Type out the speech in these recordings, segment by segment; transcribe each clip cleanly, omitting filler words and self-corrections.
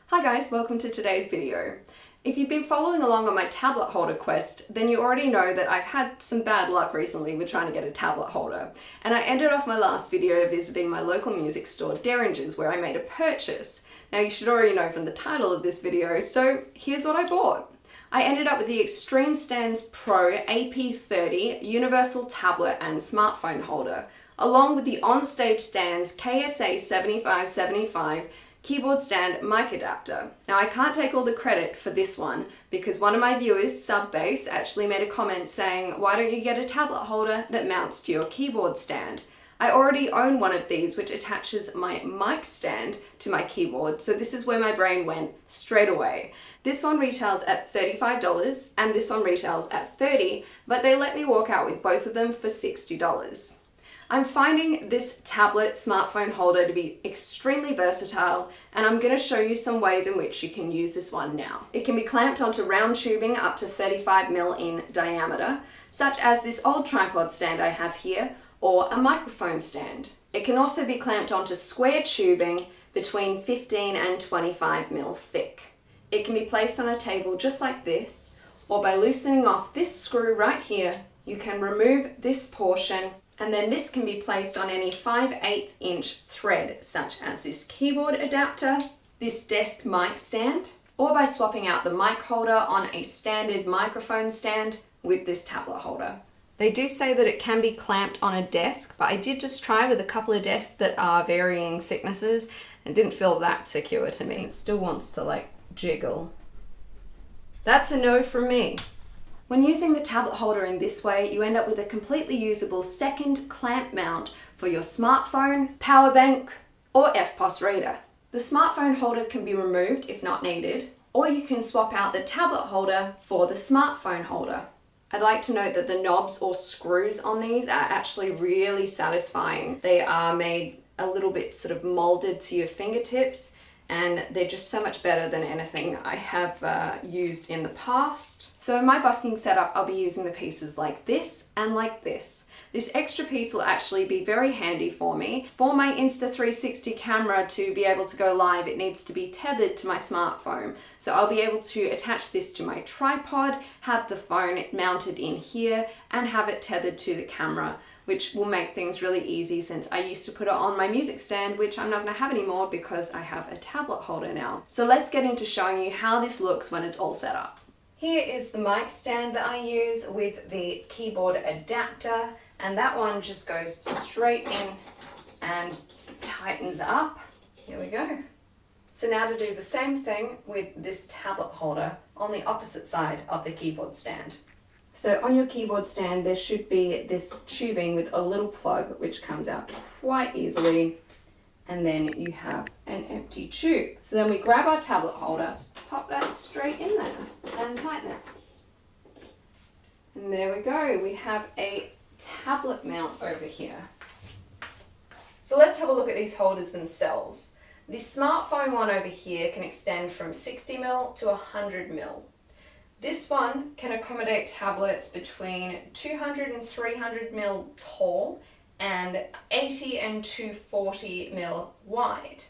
Hi guys, welcome to today's video. If you've been following along on my tablet holder quest, then you already know that I've had some bad luck recently with trying to get a tablet holder. And I ended off my last video visiting my local music store, Derringer's, where I made a purchase. Now you should already know from the title of this video, so here's what I bought. I ended up with the Xtreme Stands Pro AP30 universal tablet and smartphone holder, along with the on-stage stands KSA 7575 keyboard stand mic adapter. Now I can't take all the credit for this one because one of my viewers, Subbase, actually made a comment saying, why don't you get a tablet holder that mounts to your keyboard stand? I already own one of these which attaches my mic stand to my keyboard, so this is where my brain went straight away. This one retails at $35 and this one retails at $30, but they let me walk out with both of them for $60. I'm finding this tablet smartphone holder to be extremely versatile, and I'm going to show you some ways in which you can use this one now. It can be clamped onto round tubing up to 35mm in diameter, such as this old tripod stand I have here, or a microphone stand. It can also be clamped onto square tubing between 15 and 25mm thick. It can be placed on a table just like this, or by loosening off this screw right here, you can remove this portion, and then this can be placed on any 5/8 inch thread, such as this keyboard adapter, this desk mic stand, or by swapping out the mic holder on a standard microphone stand with this tablet holder. They do say that it can be clamped on a desk, but I did just try with a couple of desks that are varying thicknesses and didn't feel that secure to me. It still wants to jiggle. That's a no from me. When using the tablet holder in this way, you end up with a completely usable second clamp mount for your smartphone, power bank, or FPOS reader. The smartphone holder can be removed if not needed, or you can swap out the tablet holder for the smartphone holder. I'd like to note that the knobs or screws on these are actually really satisfying. They are made a little bit sort of molded to your fingertips, and they're just so much better than anything I have used in the past. So in my busking setup, I'll be using the pieces like this and like this. This extra piece will actually be very handy for me. For my Insta360 camera to be able to go live, it needs to be tethered to my smartphone. So I'll be able to attach this to my tripod, have the phone mounted in here, and have it tethered to the camera, which will make things really easy since I used to put it on my music stand, which I'm not going to have anymore because I have a tablet holder now. So let's get into showing you how this looks when it's all set up. Here is the mic stand that I use with the keyboard adapter, and that one just goes straight in and tightens up. Here we go. So now to do the same thing with this tablet holder on the opposite side of the keyboard stand. So on your keyboard stand, there should be this tubing with a little plug which comes out quite easily, and then you have an empty tube. So then we grab our tablet holder, pop that straight in there and tighten it. And there we go, we have a tablet mount over here. So let's have a look at these holders themselves. The smartphone one over here can extend from 60mm to 100mm. This one can accommodate tablets between 200 and 300mm tall and 80 and 240mm wide.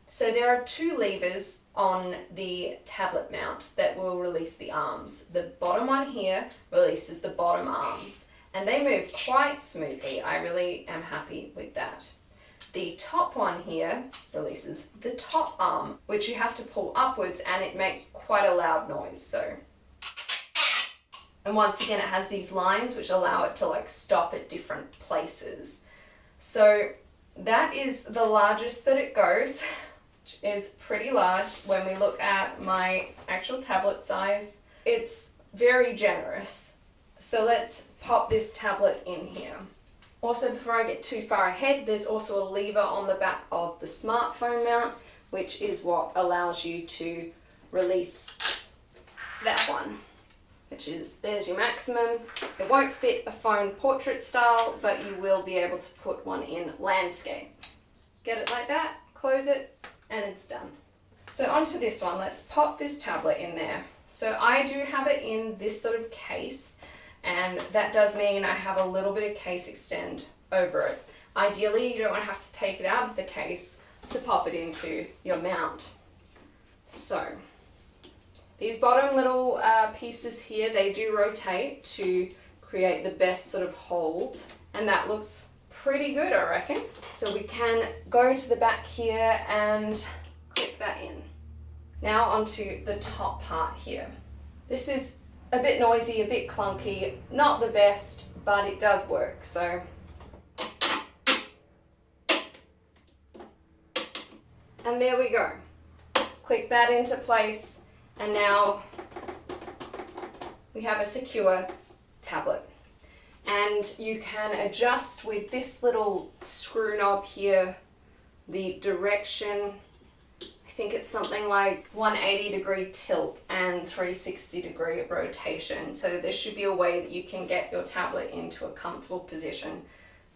So there are two levers on the tablet mount that will release the arms. The bottom one here releases the bottom arms, and they move quite smoothly. I really am happy with that. The top one here releases the top arm, which you have to pull upwards, and it makes quite a loud noise. And once again, it has these lines which allow it to stop at different places. So that is the largest that it goes, which is pretty large. When we look at my actual tablet size, it's very generous. So let's pop this tablet in here. Also, before I get too far ahead, there's also a lever on the back of the smartphone mount, which is what allows you to release that one, which is, there's your maximum. It won't fit a phone portrait style, but you will be able to put one in landscape. Get it like that, close it, and it's done. So onto this one, let's pop this tablet in there. So I do have it in this sort of case, and that does mean I have a little bit of case extend over it. Ideally, you don't want to have to take it out of the case to pop it into your mount. So these bottom little pieces here, they do rotate to create the best sort of hold, and that looks pretty good, I reckon. So we can go to the back here and click that in. Now onto the top part here. This is a bit noisy, a bit clunky, not the best, but it does work. So and there we go. Click that into place, and now we have a secure tablet. And you can adjust with this little screw knob here the direction. I think it's something like 180-degree tilt and 360-degree rotation. So there should be a way that you can get your tablet into a comfortable position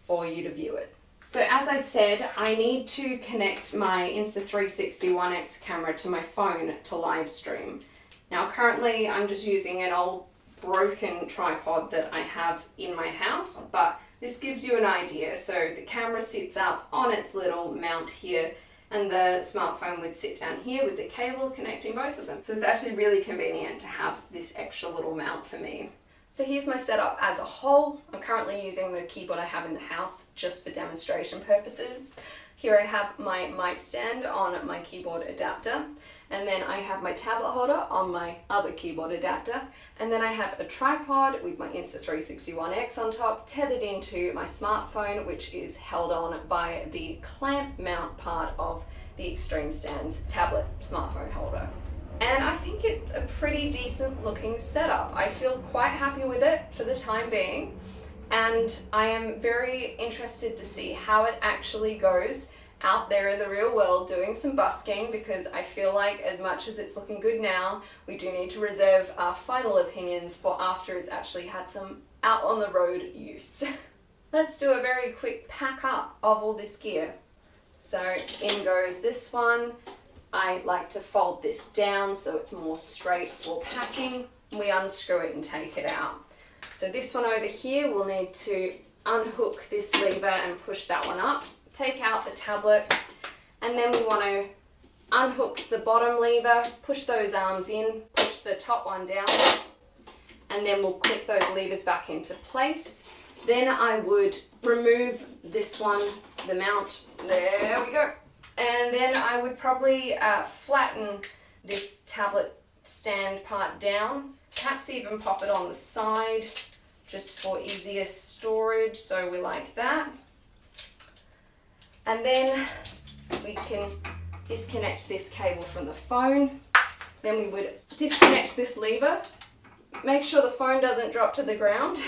for you to view it. So as I said, I need to connect my Insta360 One X camera to my phone to live stream. Now currently I'm just using an old broken tripod that I have in my house, but this gives you an idea. So the camera sits up on its little mount here, and the smartphone would sit down here with the cable connecting both of them. So it's actually really convenient to have this extra little mount for me. So here's my setup as a whole. I'm currently using the keyboard I have in the house just for demonstration purposes. Here I have my mic stand on my keyboard adapter, and then I have my tablet holder on my other keyboard adapter, and then I have a tripod with my Insta360 One X on top, tethered into my smartphone, which is held on by the clamp mount part of the Xtreme Stands tablet smartphone holder. And I think it's a pretty decent looking setup. I feel quite happy with it for the time being, and I am very interested to see how it actually goes out there in the real world doing some busking, because I feel like as much as it's looking good now, we do need to reserve our final opinions for after it's actually had some out on the road use. Let's do a very quick pack up of all this gear. So in goes this one. I like to fold this down so it's more straight for packing. We unscrew it and take it out. So this one over here, we'll need to unhook this lever and push that one up, take out the tablet, and then we want to unhook the bottom lever, push those arms in, push the top one down, and then we'll click those levers back into place. Then I would remove this one, the mount, there we go. And then I would probably flatten this tablet stand part down, perhaps even pop it on the side just for easier storage, so we like that. And then we can disconnect this cable from the phone. Then we would disconnect this lever, make sure the phone doesn't drop to the ground.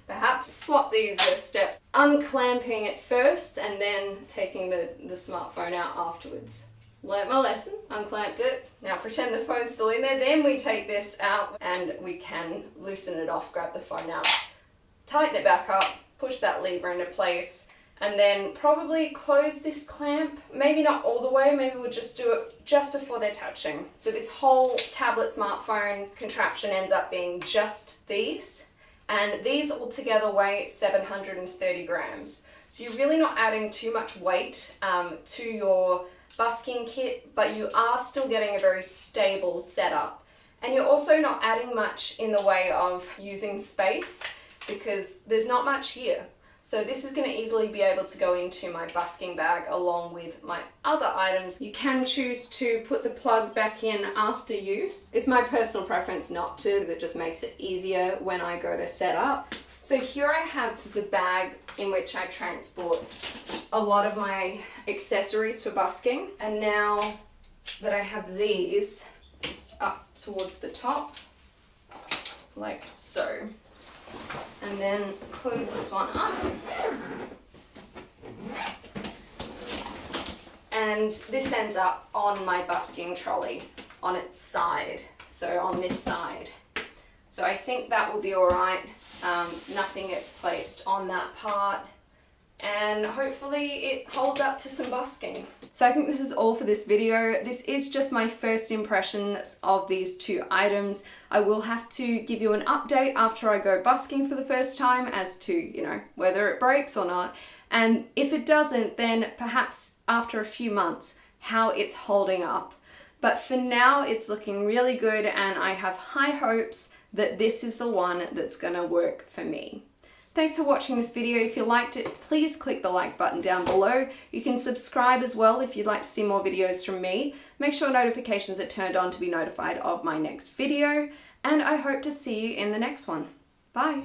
Perhaps swap these steps, unclamping it first and then taking the smartphone out afterwards. Learned my lesson, unclamped it. Now pretend the phone's still in there, then we take this out and we can loosen it off, grab the phone out, tighten it back up, push that lever into place, and then probably close this clamp. Maybe not all the way, maybe we'll just do it just before they're touching. So this whole tablet smartphone contraption ends up being just these. And these all together weigh 730 grams. So you're really not adding too much weight to your busking kit, but you are still getting a very stable setup. And you're also not adding much in the way of using space, because there's not much here. So this is going to easily be able to go into my busking bag along with my other items. You can choose to put the plug back in after use. It's my personal preference not to, because it just makes it easier when I go to set up. So here I have the bag in which I transport a lot of my accessories for busking. And now that I have these just up towards the top, like so. And then close this one up. And this ends up on my busking trolley on its side, so on this side. So I think that will be all right. Nothing gets placed on that part, and hopefully it holds up to some busking. So I think this is all for this video. This is just my first impressions of these two items. I will have to give you an update after I go busking for the first time as to, you know, whether it breaks or not. And if it doesn't, then perhaps after a few months, how it's holding up. But for now, it's looking really good and I have high hopes that this is the one that's gonna work for me. Thanks for watching this video. If you liked it, please click the like button down below. You can subscribe as well if you'd like to see more videos from me. Make sure notifications are turned on to be notified of my next video, and I hope to see you in the next one. Bye.